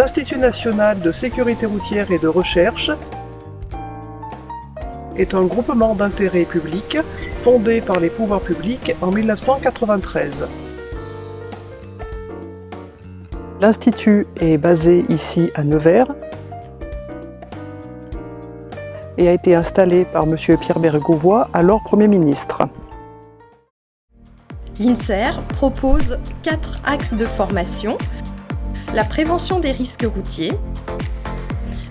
L'Institut national de sécurité routière et de recherche est un groupement d'intérêt public fondé par les pouvoirs publics en 1993. L'Institut est basé ici à Nevers et a été installé par M. Pierre Bérégovoy, alors Premier ministre. L'INSER propose 4 axes de formation: la prévention des risques routiers,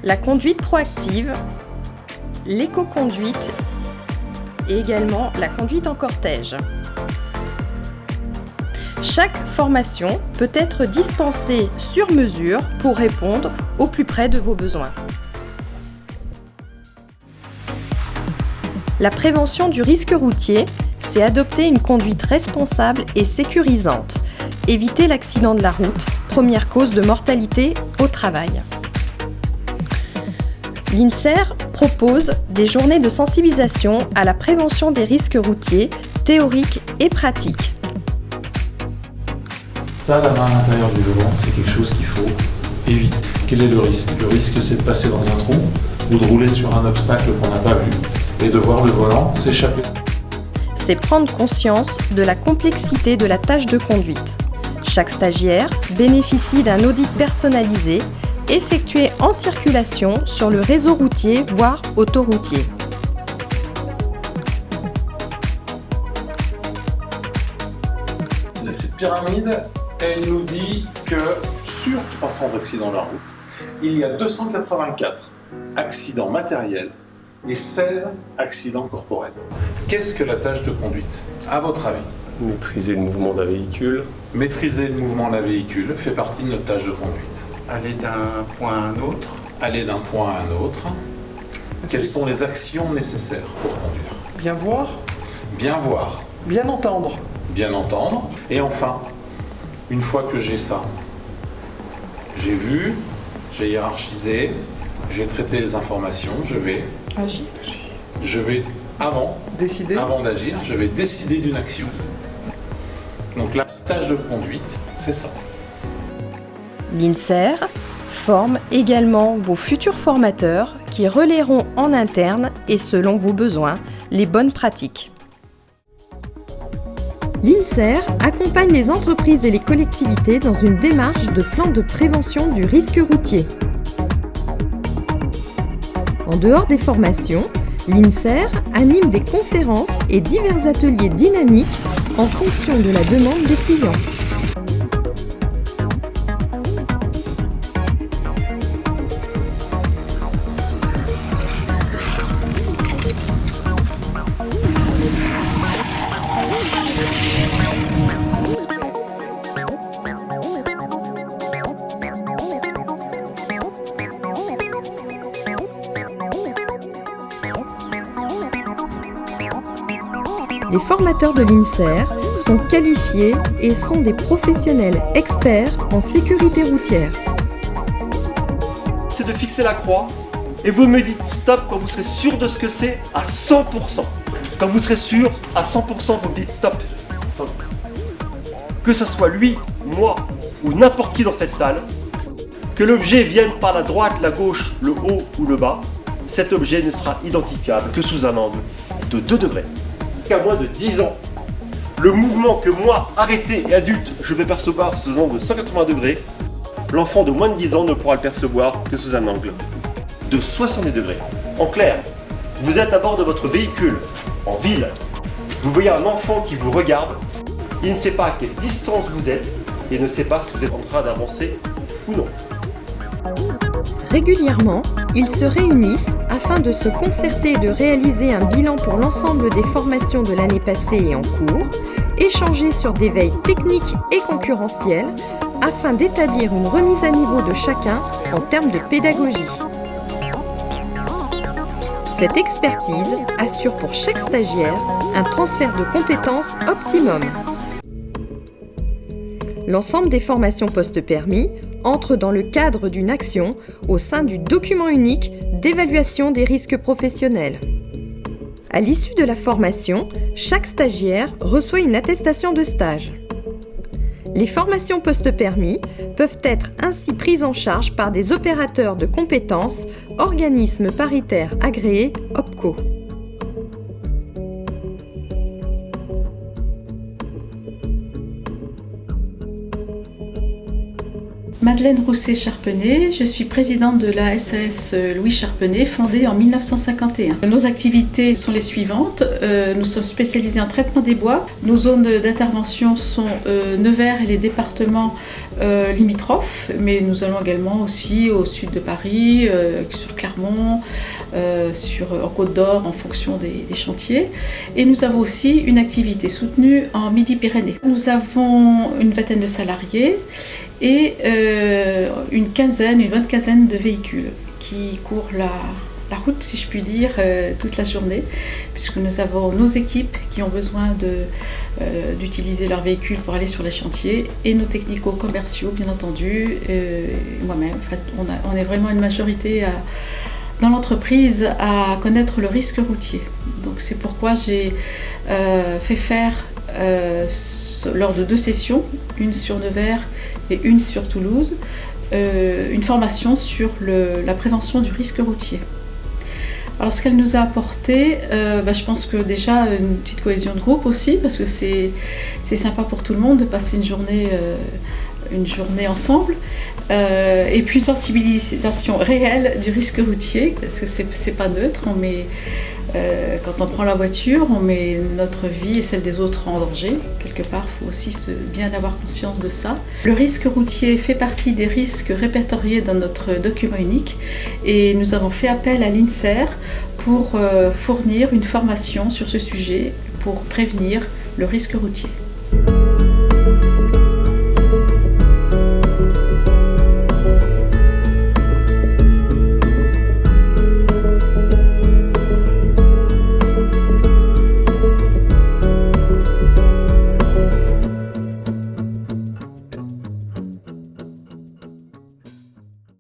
la conduite proactive, l'éco-conduite et également la conduite en cortège. Chaque formation peut être dispensée sur mesure pour répondre au plus près de vos besoins. La prévention du risque routier, c'est adopter une conduite responsable et sécurisante, éviter l'accident de la route, première cause de mortalité au travail. L'INSER propose des journées de sensibilisation à la prévention des risques routiers, théoriques et pratiques. Ça, la main à l'intérieur du volant, c'est quelque chose qu'il faut éviter. Quel est le risque? Le risque, c'est de passer dans un trou ou de rouler sur un obstacle qu'on n'a pas vu et de voir le volant s'échapper. C'est prendre conscience de la complexité de la tâche de conduite. Chaque stagiaire bénéficie d'un audit personnalisé effectué en circulation sur le réseau routier, voire autoroutier. Cette pyramide, elle nous dit que sur 300 accidents de la route, il y a 284 accidents matériels et 16 accidents corporels. Qu'est-ce que la tâche de conduite, à votre avis? Maîtriser le mouvement d'un véhicule. Maîtriser le mouvement d'un véhicule fait partie de notre tâche de conduite. Aller d'un point à un autre. Aller d'un point à un autre. Quelles sont les actions nécessaires pour conduire? Bien voir, Bien voir, bien entendre. bien entendre. Et enfin, une fois que j'ai ça, j'ai vu, j'ai hiérarchisé, j'ai traité les informations, je vais avant d'agir, je vais décider d'une action. Donc la tâche de conduite, c'est ça. L'INSER forme également vos futurs formateurs qui relayeront en interne et selon vos besoins les bonnes pratiques. L'INSER accompagne les entreprises et les collectivités dans une démarche de plan de prévention du risque routier. En dehors des formations, l'INSER anime des conférences et divers ateliers dynamiques en fonction de la demande des clients. Les formateurs de l'INSER sont qualifiés et sont des professionnels experts en sécurité routière. C'est de fixer la croix et vous me dites stop quand vous serez sûr de ce que c'est à 100%. Quand vous serez sûr à 100%, vous me dites stop. Que ce soit lui, moi ou n'importe qui dans cette salle, que l'objet vienne par la droite, la gauche, le haut ou le bas, cet objet ne sera identifiable que sous un angle de 2 degrés. Qu'à moins de 10 ans, le mouvement que moi, arrêté et adulte, je vais percevoir sous un angle de 180 degrés, l'enfant de moins de 10 ans ne pourra le percevoir que sous un angle de 70 degrés. En clair, vous êtes à bord de votre véhicule, en ville, vous voyez un enfant qui vous regarde, il ne sait pas à quelle distance vous êtes et ne sait pas si vous êtes en train d'avancer ou non. Régulièrement, ils se réunissent afin de se concerter et de réaliser un bilan pour l'ensemble des formations de l'année passée et en cours, échanger sur des veilles techniques et concurrentielles afin d'établir une remise à niveau de chacun en termes de pédagogie. Cette expertise assure pour chaque stagiaire un transfert de compétences optimum. L'ensemble des formations post-permis entre dans le cadre d'une action au sein du document unique d'évaluation des risques professionnels. À l'issue de la formation, chaque stagiaire reçoit une attestation de stage. Les formations post-permis peuvent être ainsi prises en charge par des opérateurs de compétences, organismes paritaires agréés, OPCO. Madeleine Rousset-Charpenay, je suis présidente de la SAS Louis Charpenay, fondée en 1951. Nos activités sont les suivantes. Nous sommes spécialisés en traitement des bois. Nos zones d'intervention sont Nevers et les départements limitrophes, mais nous allons également aussi au sud de Paris, sur Clermont, en Côte d'Or en fonction des chantiers. Et nous avons aussi une activité soutenue en Midi-Pyrénées. Nous avons une vingtaine de salariés et une bonne quinzaine de véhicules qui courent la route, si je puis dire, toute la journée, puisque nous avons nos équipes qui ont besoin d'utiliser leurs véhicules pour aller sur les chantiers et nos technico-commerciaux, bien entendu, moi-même. En fait, on est vraiment une majorité dans l'entreprise à connaître le risque routier. Donc c'est pourquoi j'ai fait faire lors de 2 sessions, une sur Nevers et une sur Toulouse, une formation sur la prévention du risque routier. Alors ce qu'elle nous a apporté, je pense que déjà une petite cohésion de groupe aussi, parce que c'est sympa pour tout le monde de passer une journée ensemble, et puis une sensibilisation réelle du risque routier, parce que c'est pas neutre, quand on prend la voiture, on met notre vie et celle des autres en danger. Quelque part, il faut aussi bien avoir conscience de ça. Le risque routier fait partie des risques répertoriés dans notre document unique et nous avons fait appel à l'INSER pour fournir une formation sur ce sujet pour prévenir le risque routier.